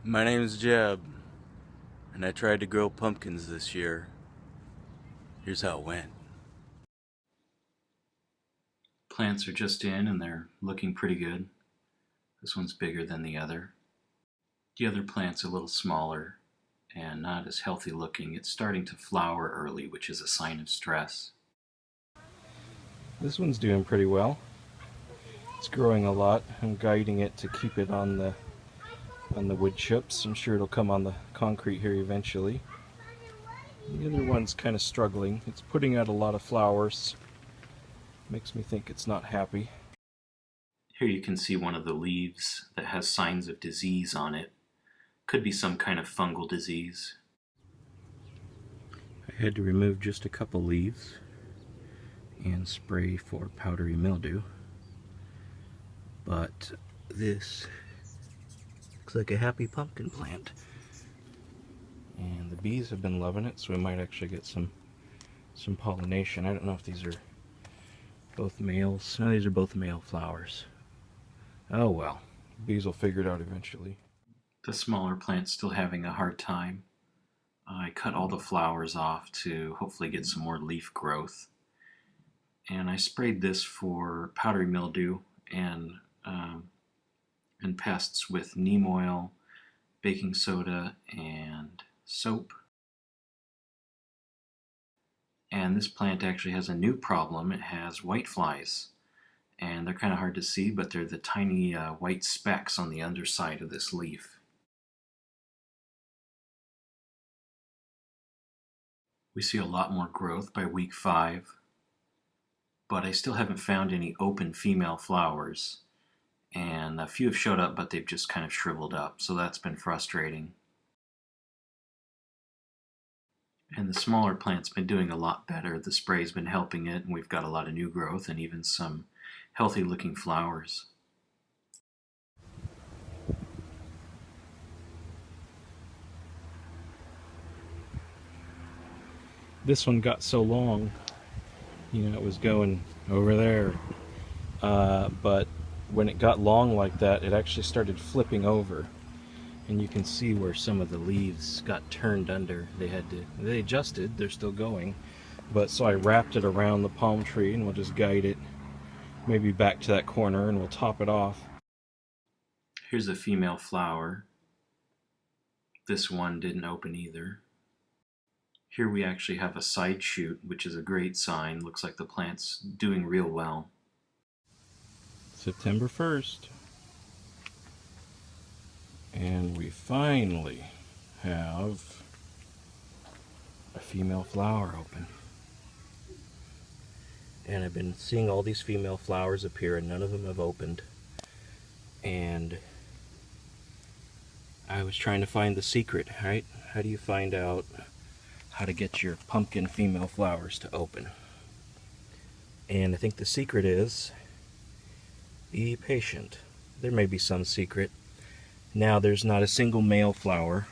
My name is Jeb, and I tried to grow pumpkins this year. Here's how it went. Plants are just in and they're looking pretty good. This one's bigger than the other. The other plant's a little smaller and not as healthy looking. It's starting to flower early, which is a sign of stress. This one's doing pretty well. It's growing a lot. I'm guiding it to keep it on the wood chips. I'm sure it'll come on the concrete here eventually. The other one's kind of struggling. It's putting out a lot of flowers. Makes me think it's not happy. Here you can see one of the leaves that has signs of disease on it. Could be some kind of fungal disease. I had to remove just a couple leaves and spray for powdery mildew. But this looks like a happy pumpkin plant. And the bees have been loving it, so we might actually get some pollination. I don't know if these are both males. No, these are both male flowers. Oh well, bees will figure it out eventually. The smaller plant's still having a hard time. I cut all the flowers off to hopefully get some more leaf growth. And I sprayed this for powdery mildew and pests with neem oil, baking soda, and soap. And this plant actually has a new problem. It has whiteflies, and they're kind of hard to see, but they're the tiny white specks on the underside of this leaf. We see a lot more growth by week 5, but I still haven't found any open female flowers. And a few have showed up, but they've just kind of shriveled up, so that's been frustrating. And the smaller plant's been doing a lot better. The spray's been helping it, and we've got a lot of new growth and even some healthy looking flowers. This one got so long, it was going over there. But when it got long like that, it actually started flipping over. And you can see where some of the leaves got turned under. They adjusted, they're still going. But so I wrapped it around the palm tree, and we'll just guide it maybe back to that corner, and we'll top it off. Here's a female flower. This one didn't open either. Here we actually have a side shoot, which is a great sign. Looks like the plant's doing real well. September 1st. And we finally have a female flower open. And I've been seeing all these female flowers appear, and none of them have opened. And I was trying to find the secret, right? How do you find out how to get your pumpkin female flowers to open? And I think the secret is be patient. There may be some secret. Now there's not a single male flower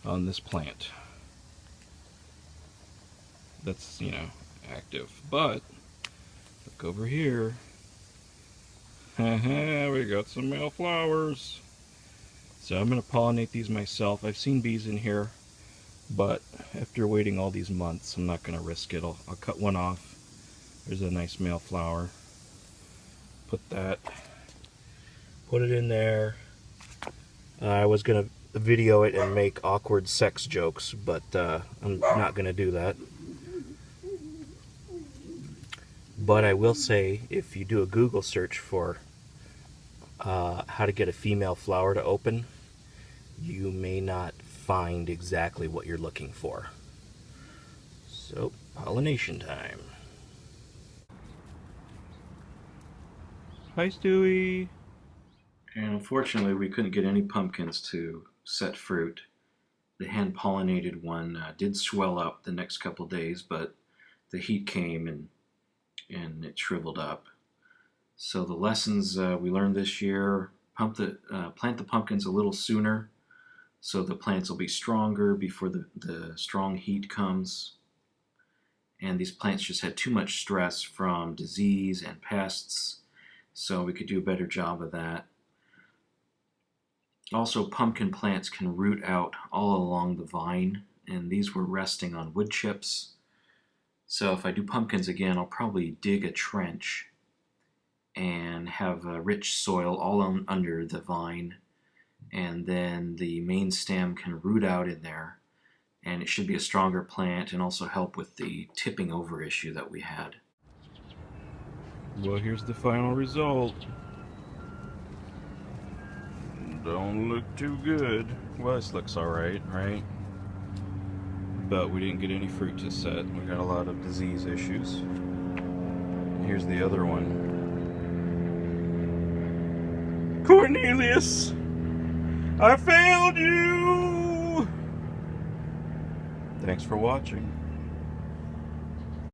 on this plant that's, active. But look over here. We got some male flowers. So I'm going to pollinate these myself. I've seen bees in here, but after waiting all these months, I'm not going to risk it. I'll cut one off. There's a nice male flower. Put it in there. I was going to video it and make awkward sex jokes, but I'm not going to do that. But I will say, if you do a Google search for how to get a female flower to open, you may not find exactly what you're looking for. So, pollination time. Hi, Stewie. And unfortunately, we couldn't get any pumpkins to set fruit. The hand-pollinated one did swell up the next couple days, but the heat came and it shriveled up. So the lessons we learned this year: plant the pumpkins a little sooner, so the plants will be stronger before the strong heat comes. And these plants just had too much stress from disease and pests, so we could do a better job of that. Also, pumpkin plants can root out all along the vine, and these were resting on wood chips. So if I do pumpkins again, I'll probably dig a trench and have rich soil all under the vine, and then the main stem can root out in there, and it should be a stronger plant and also help with the tipping over issue that we had. Well, here's the final result. Don't look too good. Well, this looks alright, right? But we didn't get any fruit to set. We got a lot of disease issues. And here's the other one. Cornelius! I failed you! Thanks for watching.